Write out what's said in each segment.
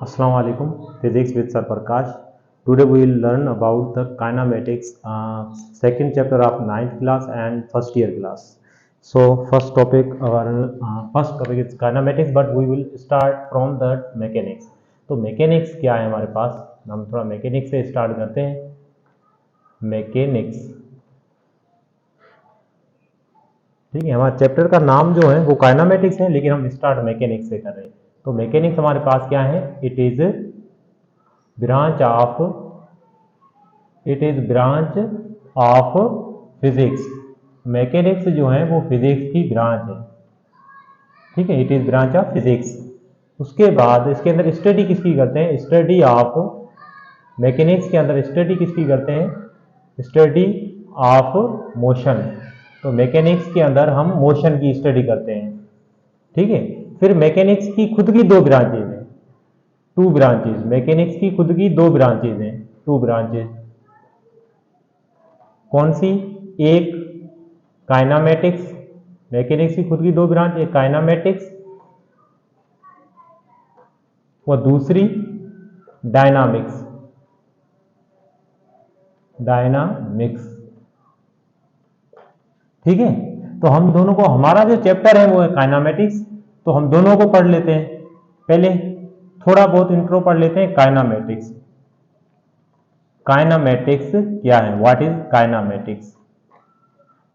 Assalamu alaikum. Physics with Sir Prakash. Today we will learn about the kinematics, second chapter of ninth class and first year class. So our first topic is kinematics, but we will start from the mechanics. तो mechanics क्या है हमारे पास, हम थोड़ा mechanics से start करते हैं. Mechanics, ठीक है. हमारे चैप्टर का नाम जो है वो काइनेमेटिक्स है, लेकिन हम स्टार्ट मैकेनिक्स से कर रहे हैं. तो मैकेनिक्स हमारे पास क्या है, it is branch of physics. Mechanics जो है वो फिजिक्स की ब्रांच है, ठीक है. It is branch of physics. उसके बाद इसके अंदर स्टडी किसकी करते हैं, स्टडी ऑफ मैकेनिक्स के अंदर स्टडी किसकी करते हैं, स्टडी ऑफ मोशन. तो मैकेनिक्स के अंदर हम मोशन की स्टडी करते हैं, ठीक है. फिर मैकेनिक्स की खुद की दो ब्रांचेज हैं, टू ब्रांचेज. मैकेनिक्स की खुद की दो ब्रांचेज हैं, टू ब्रांचेज. कौन सी, एक काइनेमेटिक्स. मैकेनिक्स की खुद की दो ब्रांच, एक काइनेमेटिक्स और दूसरी डायनामिक्स. ठीक है. तो हम दोनों को, हमारा जो चैप्टर है वो है काइनेमेटिक्स, तो हम दोनों को पढ़ लेते हैं. पहले थोड़ा बहुत इंट्रो पढ़ लेते हैं. काइनेमेटिक्स, काइनेमेटिक्स क्या है, व्हाट इज काइनेमेटिक्स.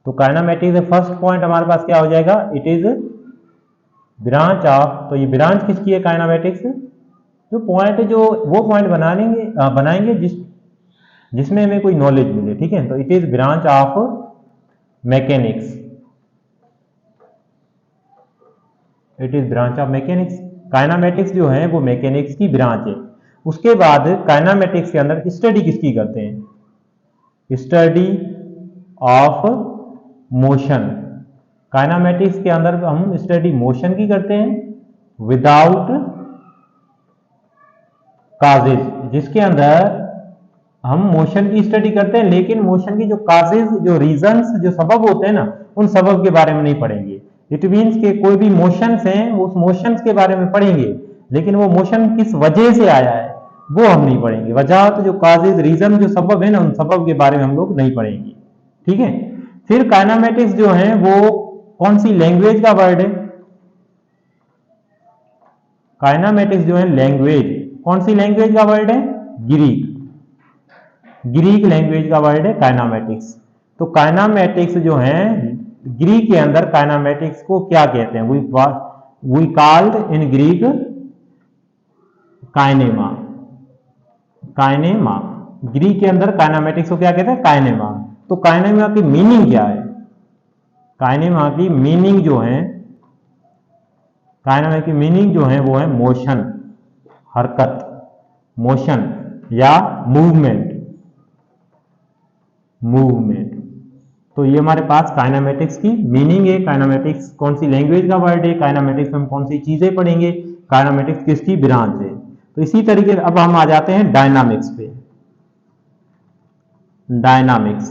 तो काइनेमेटिक्स फर्स्ट पॉइंट हमारे पास क्या हो जाएगा, इट इज ब्रांच ऑफ. तो ये ब्रांच किसकी है, काइनेमेटिक्स. जो पॉइंट है, जो वो पॉइंट बनाएंगे जिसमें हमें कोई नॉलेज मिले, ठीक है. तो it is branch of mechanics, it is branch of mechanics. Kinematics जो है वो मैकेनिक्स की ब्रांच है. उसके बाद काइनेमेटिक्स के अंदर स्टडी किसकी करते हैं, स्टडी ऑफ मोशन. काइनेमेटिक्स के अंदर हम स्टडी मोशन की करते हैं विदाउट काजेज, जिसके अंदर हम मोशन की स्टडी करते हैं, लेकिन मोशन की जो काजेज, जो रीजंस, जो सबब होते हैं ना, उन सबब के बारे में नहीं पढ़ेंगे. इट मीन्स के कोई भी मोशंस हैं, उस मोशंस के बारे में पढ़ेंगे, लेकिन वो मोशन किस वजह से आया है वो हम नहीं पढ़ेंगे. वजह तो जो काजेज, रीजन, जो सबब है ना, उन सबब के बारे में हम लोग नहीं पढ़ेंगे, ठीक है. फिर काइनेमेटिक्स जो है वो कौन सी लैंग्वेज का वर्ड है, काइनेमेटिक्स जो है लैंग्वेज, कौन सी लैंग्वेज का वर्ड है, ग्रीक लैंग्वेज का वर्ड है काइनेमेटिक्स. तो काइनेमेटिक्स जो है ग्रीक के अंदर, काइनेमेटिक्स को क्या कहते हैं, we called in Greek kinema. Greek के अंदर काइनेमेटिक्स को क्या कहते हैं, काइनेमा. तो काइनेमा की मीनिंग क्या है, काइनेमा की मीनिंग जो है, काइनेमा की मीनिंग जो है वो है मोशन, हरकत, मोशन या मूवमेंट. तो ये हमारे पास काइनेमेटिक्स की मीनिंग है. काइनेमेटिक्स कौन सी लैंग्वेज का वर्ड है, काइनेमेटिक्स में हम कौन सी चीजें पढ़ेंगे, काइनेमेटिक्स किसकी ब्रांच है. तो इसी तरीके से अब हम आ जाते हैं डायनामिक्स पे. डायनामिक्स,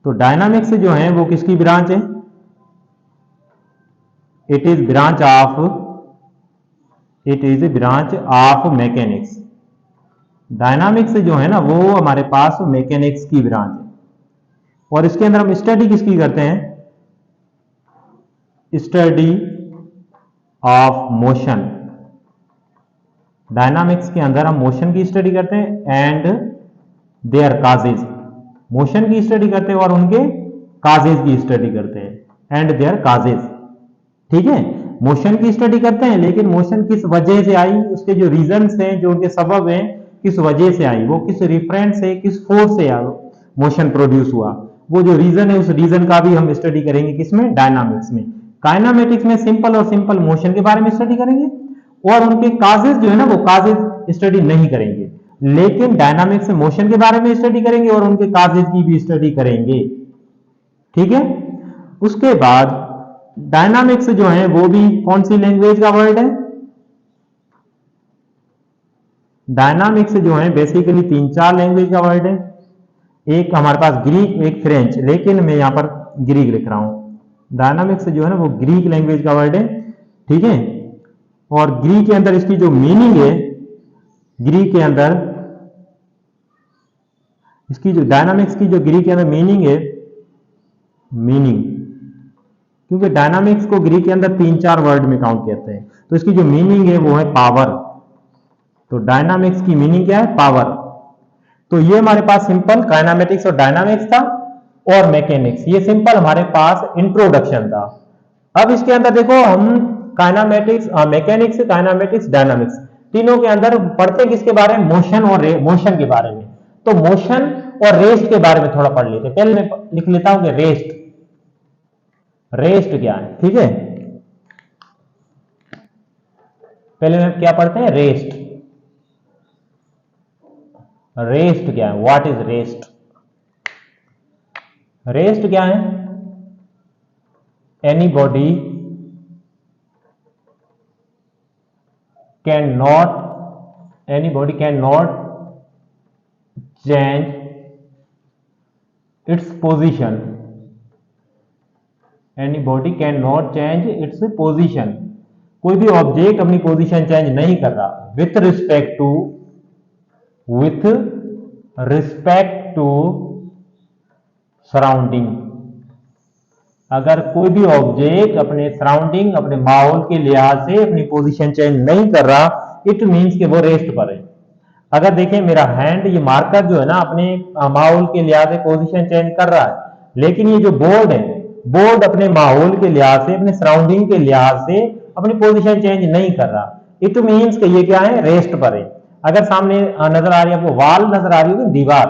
तो डायनामिक्स जो है वो किसकी ब्रांच है, it is branch of mechanics. Dynamics जो है ना वो हमारे पास मैकेनिक्स की ब्रांच है. और इसके अंदर हम स्टडी किसकी करते हैं, स्टडी ऑफ मोशन. डायनामिक्स के अंदर हम मोशन की स्टडी करते हैं एंड देयर काजेज. मोशन की स्टडी करते हैं और उनके काजेज की स्टडी करते हैं, एंड देयर काजेज, ठीक है. मोशन की स्टडी करते हैं, लेकिन मोशन किस वजह से आई, उसके जो रीजंस हैं, जो उनके सबब हैं, किस वजह से आई, वो किस रिफरेंस से, किस फोर्स से मोशन प्रोड्यूस हुआ, वो जो रीजन है उस रीजन का भी हम स्टडी करेंगे किसमें, डायनामिक्स में. काइनेमेटिक्स में सिंपल और सिंपल मोशन के बारे में स्टडी करेंगे और उनके काजेज जो है ना वो काजेज स्टडी नहीं करेंगे, लेकिन डायनामिक्स में मोशन के बारे में स्टडी करेंगे और उनके काजेज की भी स्टडी करेंगे, ठीक है. उसके बाद डायनामिक्स जो है वो भी कौन सी लैंग्वेज का वर्ड है, डायनामिक्स जो है बेसिकली 3-4 लैंग्वेज का वर्ड है. एक हमारे पास ग्रीक, एक फ्रेंच, लेकिन मैं यहां पर ग्रीक लिख रहा हूं. डायनामिक्स जो है ना वो ग्रीक लैंग्वेज का वर्ड है, ठीक है. और ग्रीक के अंदर इसकी जो मीनिंग है, ग्रीक के अंदर इसकी जो डायनामिक्स की जो ग्रीक के अंदर मीनिंग है, मीनिंग, क्योंकि डायनामिक्स को ग्रीक के अंदर 3-4 वर्ड में काउंट करते हैं, तो इसकी जो मीनिंग है वो है पावर। तो डायनामिक्स की मीनिंग क्या है? पावर। तो ये हमारे पास सिंपल काइनेमेटिक्स और डायनामिक्स था और मैकेनिक्स, ये सिंपल हमारे पास इंट्रोडक्शन था। अब इसके अंदर देखो हम काइनेमेटिक्स, मैकेनिक्स, काइनेमेटिक्स, डायनामिक्स तीनों के अंदर पढ़ते किसके बारे में? मोशन और मोशन के बारे में। तो मोशन और रेस्ट के बारे में थोड़ा पढ़ लेते। पहले मैं लिख लेता हूं कि रेस्ट, रेस्ट क्या है, ठीक है। पहले हम क्या पढ़ते हैं? रेस्ट। रेस्ट क्या है? What is rest? रेस्ट क्या है? Anybody can not change its position. Anybody cannot change its position. कोई भी ऑब्जेक्ट अपनी पोजीशन चेंज नहीं कर रहा विथ रिस्पेक्ट टू सराउंडिंग। अगर कोई भी ऑब्जेक्ट अपने सराउंडिंग, अपने माहौल के लिहाज से अपनी पोजीशन चेंज नहीं कर रहा, इट मीन्स कि वो रेस्ट पर है। अगर देखें मेरा हैंड, ये मार्कर जो है ना अपने माहौल के लिहाज से पोजीशन चेंज कर रहा है, लेकिन ये जो बोर्ड है, बोर्ड अपने माहौल के लिहाज से, अपने सराउंडिंग के लिहाज से अपनी पोजीशन चेंज नहीं कर रहा। इट मीन्स कि ये क्या है? रेस्ट पर है। अगर सामने नजर आ रही है आपको वाल नजर आ रही होगी, दीवार,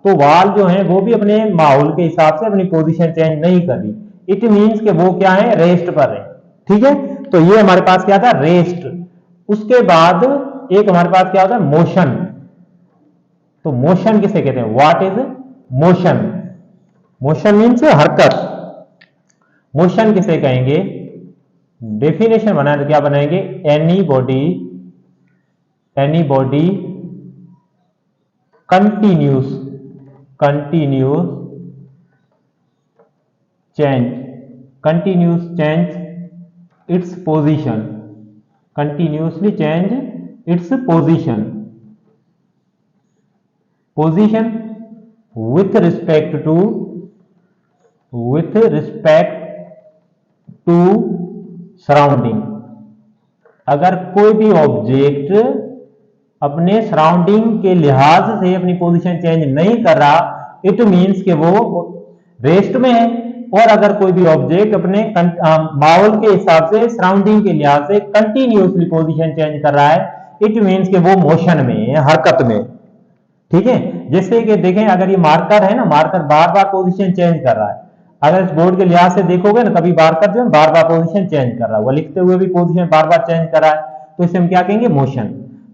तो वाल जो है वो भी अपने माहौल के हिसाब से अपनी पोजीशन चेंज नहीं कर रही। इट मीन्स कि वो क्या है? रेस्ट पर है, ठीक है। तो ये हमारे पास क्या था? रेस्ट। उसके बाद एक हमारे पास क्या होता है? मोशन। तो मोशन किसे कहते हैं? What is motion? Motion means हरकत। मोशन किसे कहेंगे? डेफिनेशन बनाए तो क्या बनाएंगे? Anybody continuous change its position, continuously change its position with respect to surrounding. अगर कोई भी ऑब्जेक्ट अपने सराउंडिंग के लिहाज से अपनी पोजीशन चेंज नहीं कर रहा, इट मीन्स कि वो रेस्ट में है। और अगर कोई भी ऑब्जेक्ट अपने माहौल के हिसाब से, सराउंडिंग के लिहाज से कंटिन्यूसली पोजीशन चेंज कर रहा है, इट मीन्स कि वो मोशन में है, हरकत में, ठीक है। जैसे कि देखें अगर ये मार्कर है ना, मार्कर बार बार पोजीशन चेंज कर रहा है। अगर इस बोर्ड के लिहाज से देखोगे ना, कभी मार्कर जो है बार बार पोजीशन चेंज कर रहा है, वो लिखते हुए भी पोजीशन बार बार चेंज कर रहा है, तो इसे हम क्या कहेंगे? मोशन।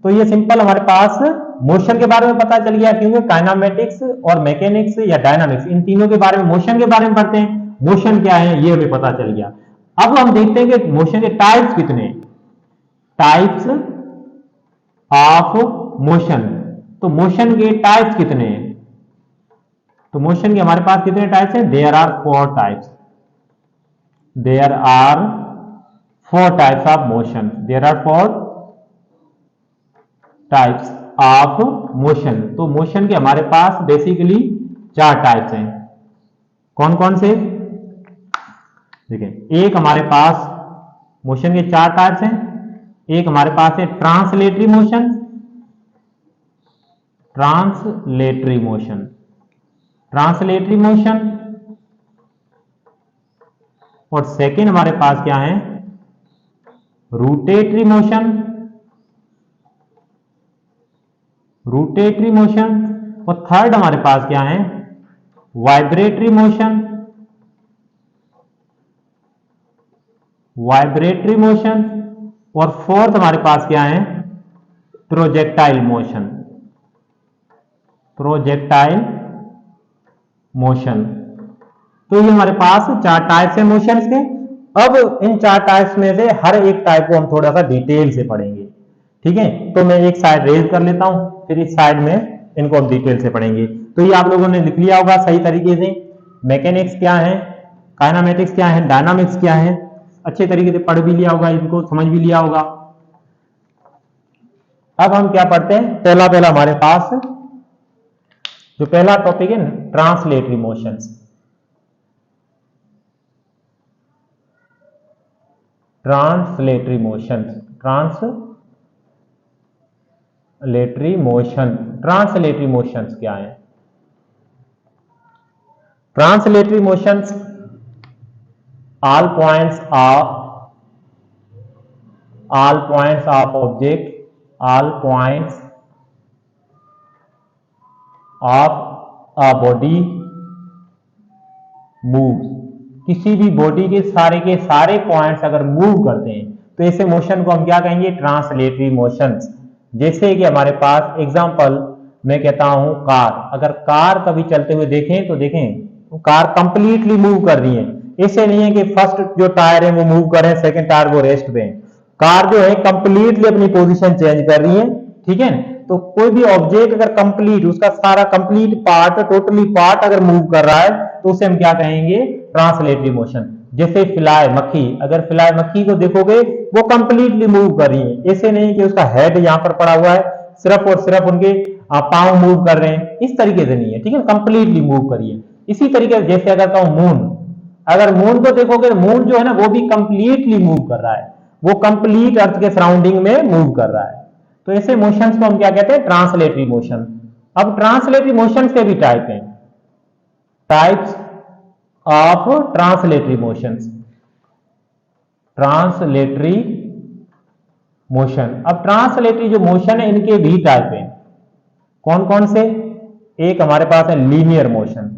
तो ये सिंपल हमारे पास मोशन के बारे में पता चल गया, क्योंकि काइनेमेटिक्स और मैकेनिक्स या डायनामिक्स इन तीनों के बारे में, मोशन के बारे में पढ़ते हैं। मोशन क्या है ये हमें पता चल गया। अब हम देखते हैं कि मोशन के टाइप्स कितने, टाइप्स ऑफ मोशन। तो मोशन के टाइप्स कितने हैं? तो मोशन के हमारे पास कितने टाइप्स हैं? There are 4 types. There are 4 types of motion. There are 4 types of motion. तो मोशन के हमारे पास बेसिकली 4 टाइप्स हैं। कौन कौन से? देखिए, एक हमारे पास मोशन के 4 टाइप्स हैं। एक हमारे पास है ट्रांसलेटरी मोशन, ट्रांसलेटरी मोशन और सेकेंड हमारे पास क्या है? रोटेटरी मोशन और थर्ड हमारे पास क्या है? वाइब्रेटरी मोशन और फोर्थ हमारे पास क्या है? Projectile motion. तो ये हमारे पास 4 टाइप्स हैं मोशंस के। अब इन 4 टाइप्स में से हर एक टाइप को हम थोड़ा सा डिटेल से पढ़ेंगे, ठीक है। तो मैं एक साइड रेज कर लेता हूं, फिर इस साइड में इनको हम डिटेल से पढ़ेंगे। तो ये आप लोगों ने लिख लिया होगा सही तरीके से, मैकेनिक्स क्या है, काइनेमेटिक्स क्या है, डायनामिक्स क्या है, अच्छे तरीके से पढ़ भी लिया होगा, इनको समझ भी लिया होगा। अब हम क्या पढ़ते हैं, पहला हमारे पास जो पहला टॉपिक है translatory motions. Translatory motions, translatory motion, translatory motions क्या है? Translatory motions all points of object, all points of a body moves, किसी भी बॉडी के सारे पॉइंट्स अगर मूव करते हैं तो ऐसे मोशन को हम क्या कहेंगे? Translatory motions. जैसे कि हमारे पास एग्जांपल मैं कहता हूं कार, अगर कार कभी चलते हुए देखें तो देखें कार कंप्लीटली मूव कर रही है, ऐसे नहीं है कि फर्स्ट जो टायर है वो मूव कर रहे हैं, सेकंड टायर वो रेस्ट पे है। कार जो है कंप्लीटली अपनी पोजीशन चेंज कर रही है, ठीक है। तो कोई भी ऑब्जेक्ट अगर कंप्लीट, उसका सारा कंप्लीट पार्ट, टोटली पार्ट अगर मूव कर रहा है तो उसे हम क्या कहेंगे? Translatory motion. जैसे फ्लाई, मक्खी, अगर फ्लाई मक्खी को देखोगे वो कंप्लीटली मूव कर रही है, ऐसे नहीं कि उसका हेड यहां पर पड़ा हुआ है, सिर्फ और सिर्फ उनके पांव मूव कर रहे हैं, इस तरीके से नहीं है, ठीक है, कंप्लीटली मूव करिए। इसी तरीके से जैसे अगर कहूं मून, अगर मून को देखोगे, मून जो है ना वो भी कंप्लीटली मूव कर रहा है, वो कंप्लीट अर्थ के सराउंडिंग में मूव कर रहा है। तो ऐसे मोशंस को हम क्या कहते हैं? Translatory motion. अब ट्रांसलेटरी मोशंस के भी टाइप हैं, types of translatory motions, translatory motion. अब ट्रांसलेटरी जो मोशन है इनके भी टाइप हैं, कौन कौन से? एक हमारे पास है linear motion,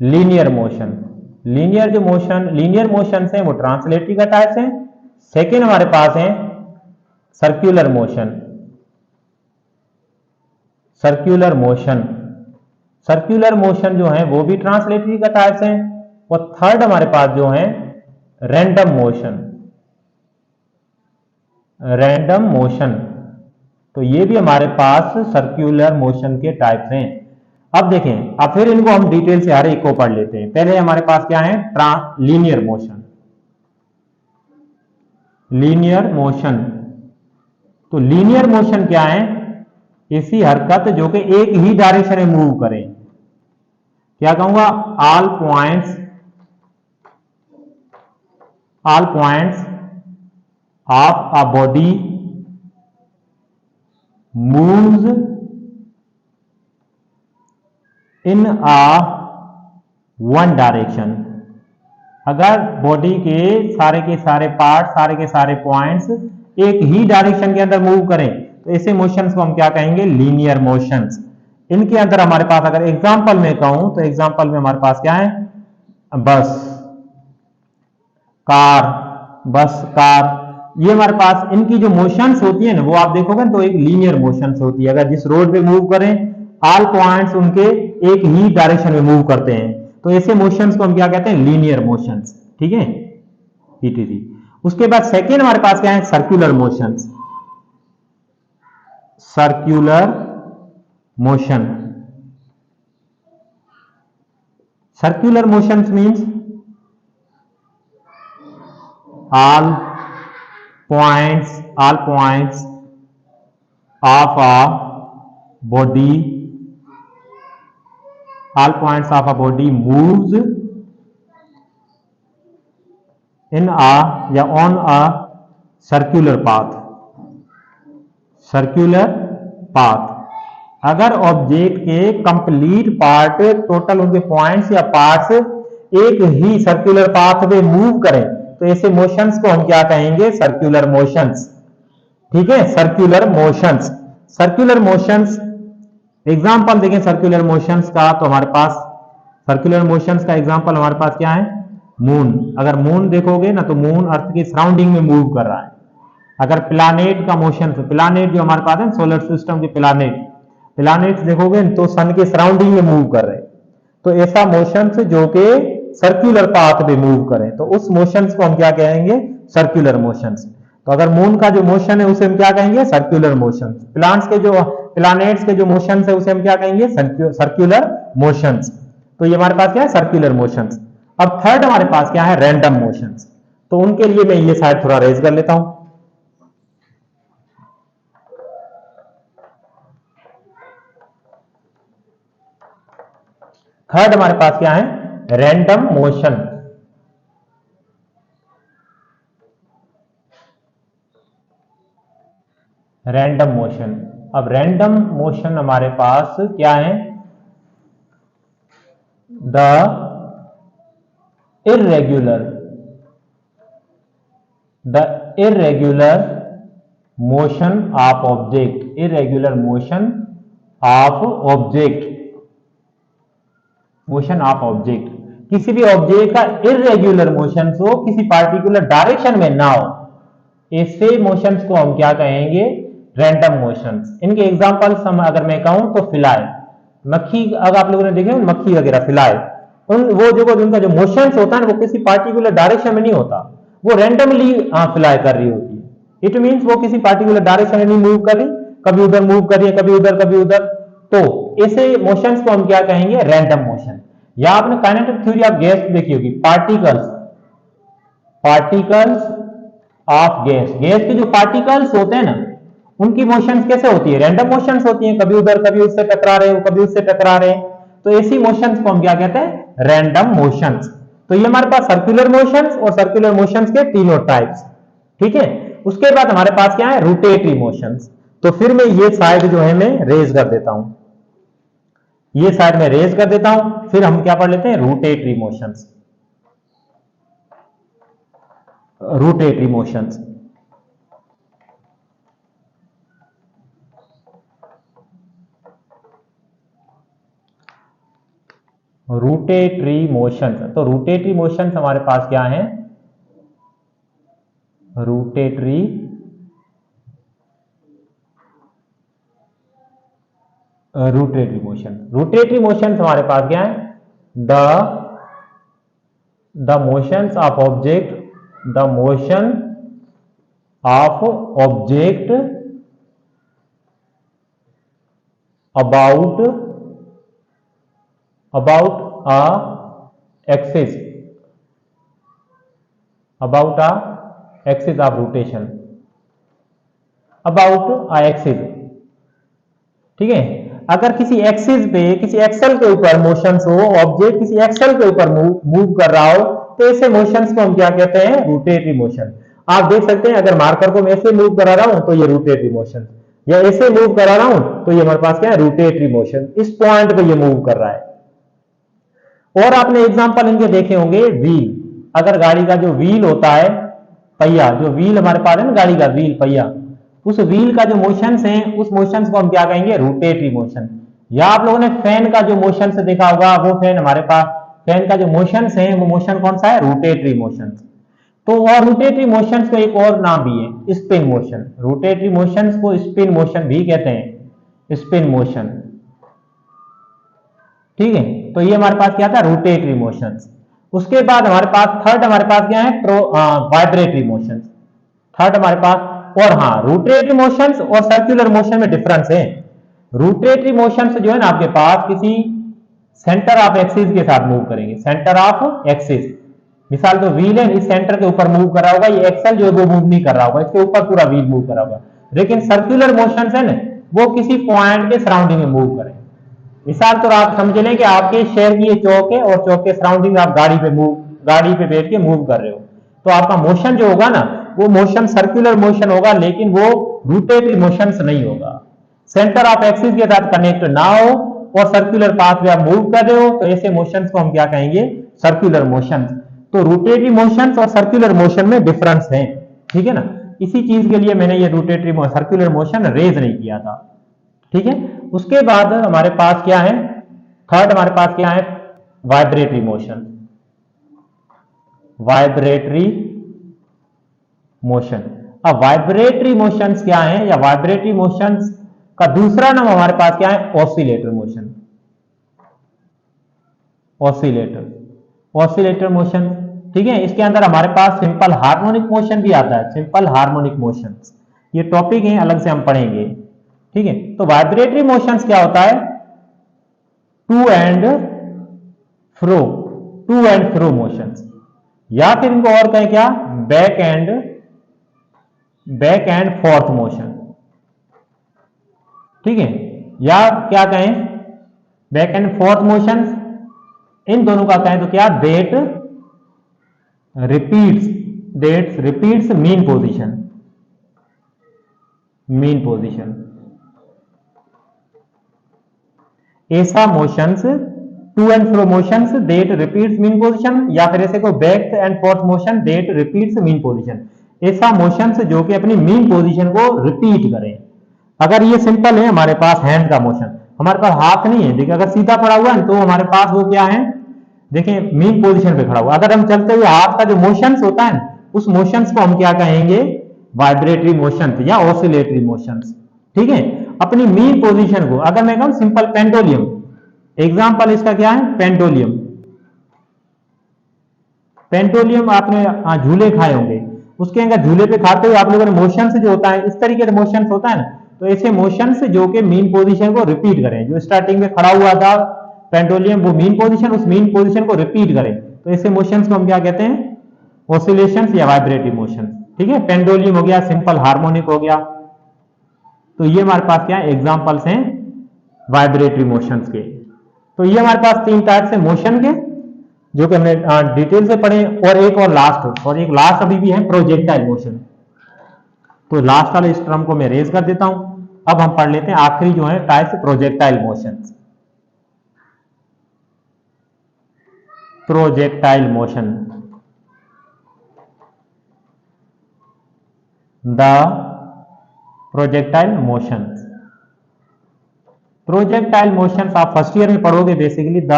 linear motion, linear जो मोशन, लीनियर मोशन है वो ट्रांसलेटरी का टाइप है। सेकेंड हमारे पास है circular motion, circular motion, circular motion जो है वो भी ट्रांसलेटरी का टाइप है। और थर्ड हमारे पास जो है रैंडम मोशन, रैंडम मोशन, तो ये भी हमारे पास सर्कुलर मोशन के टाइप्स हैं। अब देखें, अब फिर इनको हम डिटेल से हर एक को पढ़ लेते हैं। पहले हमारे पास क्या है? Linear motion, linear motion. तो लीनियर मोशन क्या है? ऐसी हरकत जो कि एक ही डायरेक्शन में मूव करें। क्या कहूंगा? All points of a body moves in a one direction. अगर बॉडी के सारे पार्ट, सारे के सारे पॉइंट्स एक ही डायरेक्शन के अंदर मूव करें तो ऐसे मोशंस को हम क्या कहेंगे? Linear motions. इनके अंदर हमारे पास अगर एग्जांपल में कहूं तो एग्जांपल में हमारे पास क्या है? बस, कार, बस, कार, ये हमारे पास इनकी जो मोशंस होती है ना वो आप देखोगे तो एक लीनियर मोशंस होती है। अगर जिस रोड पे मूव करें ऑल पॉइंट्स उनके एक ही डायरेक्शन में मूव करते हैं तो ऐसे मोशंस को हम क्या कहते हैं? लीनियर मोशंस, ठीक है, ईटीसी। उसके बाद सेकेंड हमारे पास क्या है? Circular motions, circular motion. Circular motions means all points of a body, all points of a body moves in a या on a circular path, circular path। अगर ऑब्जेक्ट के कंप्लीट पार्ट, टोटल उनके points या parts एक ही circular path में move करें तो ऐसे मोशंस को हम क्या कहेंगे? सर्कुलर मोशंस, ठीक है, circular motions. Circular motions example देखें सर्कुलर मोशंस का, तो हमारे पास सर्कुलर मोशंस का एग्जांपल हमारे पास क्या है? मून। अगर मून देखोगे ना तो मून अर्थ के सराउंडिंग में मूव कर रहा है। अगर प्लैनेट का मोशन, प्लैनेट जो हमारे पास है सोलर सिस्टम के प्लैनेट्स देखोगे तो सन के सराउंडिंग में मूव कर रहे हैं। तो ऐसा मोशंस जो कि सर्कुलर पाथ पे मूव करें तो उस मोशंस को हम क्या कहेंगे? Circular motions. तो अगर मून का जो मोशन है उसे हम क्या कहेंगे? Circular motions. प्लैनेट्स के जो मोशंस है उसे हम क्या कहेंगे? Circular motions. तो ये हमारे पास क्या है? Circular motions. अब थर्ड हमारे पास क्या है? Random motions. तो उनके लिए मैं ये साइड थोड़ा रेज कर लेता हूं। थर्ड हमारे पास क्या है, रैंडम मोशन। Random motion. अब रैंडम मोशन हमारे पास क्या है, the irregular motion of object, irregular motion of object, motion of object, किसी भी ऑब्जेक्ट का इर्रेगुलर मोशन हो, किसी पार्टिकुलर डायरेक्शन में ना हो, ऐसे मोशंस को हम क्या कहेंगे, रैंडम मोशंस। इनके एग्जांपल्स हम अगर मैं कहूं तो फिलाई, मक्खी, अगर आप लोगों ने देखे मक्खी वगैरह फिलाई, उन वो जो जिनका जो मोशंस होता है वो किसी पार्टिकुलर डायरेक्शन में नहीं होता, वो रैंडमली फिलाई कर रही होती है। इट मींस वो किसी पार्टिकुलर डायरेक्शन में नहीं मूव कर रही, कभी उधर मूव कर रही है, कभी उधर कभी उधर। तो ऐसे मोशंस को हम क्या कहेंगे, रैंडम मोशन। या आपने काइनेटिक थ्योरी ऑफ गैस देखी होगी, पार्टिकल्स ऑफ गैस, गैस के जो पार्टिकल्स होते हैं ना, उनकी मोशंस कैसे होती है, रैंडम मोशंस होती हैं, कभी उधर कभी उससे टकरा रहे हो, कभी उससे टकरा रहे हैं। तो ऐसी मोशंस को हम क्या कहते हैं, रैंडम मोशंस। तो ये हमारे पास सर्कुलर मोशंस और सर्कुलर मोशंस के तीनों टाइप्स, ठीक है। उसके बाद हमारे पास क्या है, रोटेटरी मोशंस। तो फिर मैं ये साइड जो है मैं रेज कर देता हूं, ये साइड में रेज कर देता हूं, फिर हम क्या पढ़ लेते हैं, rotatory motions. Rotatory motions, rotatory motions. तो रोटेटरी मोशंस हमारे पास क्या है, रोटेटरी मोशन। रोटेटरी मोशंस हमारे पास क्या है, the motions of object, the motion of object about a axis, about a axis of rotation, about a axis, ठीक है। अगर किसी एक्सिस पे, किसी एक्सल के ऊपर मोशंस हो, ऑब्जेक्ट किसी एक्सल के ऊपर मूव कर रहा हो, तो ऐसे मोशंस को हम क्या कहते हैं, रोटेटरी मोशन। आप देख सकते हैं अगर मार्कर को मैं ऐसे मूव करा रहा हूं तो ये रोटेटरी मोशन, या ऐसे मूव करा रहा हूं तो ये हमारे पास क्या है, रोटेटरी मोशन। इस पॉइंट पे ये मूव कर रहा है। और आपने एग्जांपल इनके देखे होंगे, व्हील, अगर गाड़ी का जो व्हील होता है, पहिया, जो व्हील हमारे पास है ना गाड़ी का व्हील, पहिया, उस व्हील का जो मोशंस है, उस मोशंस को हम क्या कहेंगे, रोटेटरी मोशन। या आप लोगों ने फैन का जो मोशन से देखा होगा, वो फैन हमारे पास, फैन का जो मोशंस है वो मोशन कौन सा है, रोटेटरी मोशन। तो और रोटेटरी मोशंस को एक और नाम भी है, स्पिन मोशन। रोटेटरी मोशंस को स्पिन मोशन भी कहते हैं, स्पिन मोशन, ठीक है। तो ये हमारे पास क्या था, रोटेटरी मोशंस। उसके बाद हमारे पास थर्ड, हमारे पास क्या है, वाइब्रेटरी मोशंस। थर्ड हमारे पास, और हाँ, रोटेटरी मोशंस और सर्कुलर मोशन में डिफरेंस है। रोटेटरी मोशंस जो है ना आपके पास किसी सेंटर ऑफ एक्सिस के साथ मूव करेंगे, सेंटर ऑफ एक्सिस। मिसाल तो व्हील है, इस सेंटर के ऊपर मूव कर रहा होगा, ये एक्सल जो है वो मूव नहीं कर रहा होगा, इसके ऊपर पूरा व्हील मूव कर रहा होगा। लेकिन सर्कुलर मोशंस है ना, वो किसी पॉइंट के सराउंडिंग में मूव करें। मिसाल तो आप समझ लें कि आपके शहर की ये चौक है और चौक के सराउंडिंग आप गाड़ी पे बैठ के मूव कर रहे हो, तो आपका मोशन जो होगा ना, वो मोशन सर्कुलर मोशन होगा, लेकिन वो रोटेटरी मोशंस नहीं होगा। सेंटर ऑफ एक्सिस के साथ कनेक्ट ना हो और सर्कुलर पाथ में आप मूव कर रहे हो, तो ऐसे मोशंस को हम क्या कहेंगे, सर्कुलर मोशंस। तो रोटेटरी मोशंस और सर्कुलर मोशन में डिफरेंस है, ठीक है ना। इसी चीज के लिए मैंने ये रोटेटरी सर्कुलर मोशन रेज नहीं किया था, ठीक है। उसके बाद हमारे पास क्या है, थर्ड हमारे पास क्या है, वाइब्रेटरी मोशन। Vibratory motion. अब वाइब्रेटरी मोशंस क्या है, या वाइब्रेटरी मोशंस का दूसरा नाम हमारे पास क्या है, ऑसिलेटर मोशन। ऑसिलेटर मोशन, ठीक है। इसके अंदर हमारे पास सिंपल हार्मोनिक मोशन भी आता है, सिंपल हार्मोनिक मोशन। ये टॉपिक है, अलग से हम पढ़ेंगे, ठीक है। तो वाइब्रेटरी मोशंस क्या होता है, टू एंड फ्रो मोशंस, या फिर इनको और कहें क्या, बैक एंड फोर्थ मोशन, ठीक है। या क्या कहें, बैक एंड फोर्थ मोशंस, इन दोनों का कहें तो क्या, दैट रिपीट्स मीन पोजीशन, ऐसा motions, to and fro motions that repeats mean position, या फिर ऐसे को back and forth motion that repeats mean position, ऐसा मोशंस जो कि अपनी मीन पोजीशन को रिपीट करें। अगर ये सिंपल है हमारे पास हैंड का मोशन, हमारे पास हाथ नहीं है, देखिए अगर सीधा पड़ा हुआ है तो हमारे पास वो क्या है, देखिए मीन पोजीशन पे खड़ा हुआ। अगर हम चलते हुए हाथ का जो मोशंस होता है उस मोशंस को हम क्या कहेंगे, वाइब्रेटरी मोशंस या ऑसिलेटरी मोशंस। ठीक है, अपनी मीन पोजीशन को, अगर मैं कहूं सिंपल पेंडुलम, एग्जांपल इसका क्या है, पेंडुलम। पेंडुलम आपने झूले खाए होंगे, उसके अंदर झूले पे खाते हुए आप लोगों ने मोशंस जो होता है इस तरीके से मोशंस होता है ना, तो ऐसे मोशंस जो कि मीन पोजीशन को रिपीट करें, जो स्टार्टिंग में खड़ा हुआ था पेंडुलम वो मीन पोजीशन, उस मीन पोजीशन को रिपीट करें, तो ऐसे मोशंस को हम क्या कहते हैं, ऑसिलेशंस या वाइब्रेटरी मोशन। ठीक है, पेंडुलम हो गया, सिंपल हार्मोनिक हो गया। तो ये हमारे पास क्या एग्जांपल्स हैं वाइब्रेटरी मोशंस के। तो ये हमारे पास 3 टाइप से मोशन के जो कि हमने डिटेल से पढ़े, और एक लास्ट अभी भी है प्रोजेक्टाइल मोशन। तो लास्ट वाले इस टर्म को मैं रेज कर देता हूं। अब हम पढ़ लेते हैं आखिरी जो है types projectile motions. Projectile motion, the projectile motions. Projectile motions आप फर्स्ट ईयर में पढ़ोगे basically, the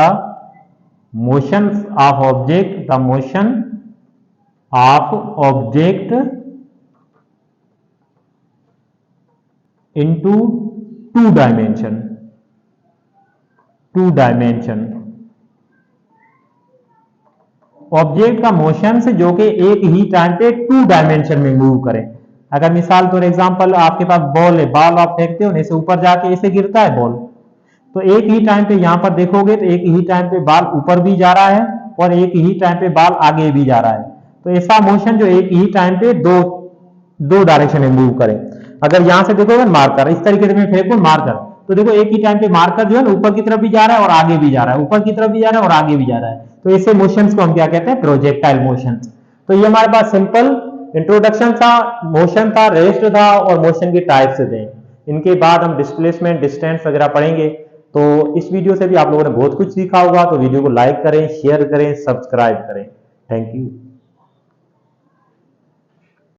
motions of object, the motion of object into two dimension, object का मोशन से जो कि एक ही टाइम पे 2 डायमेंशन में मूव करे। अगर मिसाल फॉर एग्जांपल आपके पास बॉल है, बॉल आप फेंकते हो, ऐसे ऊपर जाके ऐसे गिरता है बॉल, तो एक ही टाइम पे यहां पर देखोगे तो एक ही टाइम पे बॉल ऊपर भी जा रहा है और एक ही टाइम पे बॉल आगे भी जा रहा है। तो ऐसा मोशन जो एक ही टाइम पे दो डायरेक्शन में मूव करे। अगर यहां से देखोगे मार्कर, इस तरीके से मैं फेंकूं मार्कर, तो देखो एक ही टाइम पे मार्कर जो है ना ऊपर की तरफ भी जा रहा है और आगे भी जा रहा है, ऊपर की तरफ भी जा रहा है और आगे भी जा रहा है। तो ऐसे मोशंस को हम क्या कहते हैं, प्रोजेक्टाइल मोशंस। तो ये हमारे पास सिंपल इंट्रोडक्शन था, मोशन था, रेस्ट था और मोशन के टाइप्स थे। इनके बाद हम डिस्प्लेसमेंट, डिस्टेंस वगैरह पढ़ेंगे। तो इस वीडियो से भी आप लोगों ने बहुत कुछ सीखा होगा। तो वीडियो को लाइक करें, शेयर करें, सब्सक्राइब करें। Thank you.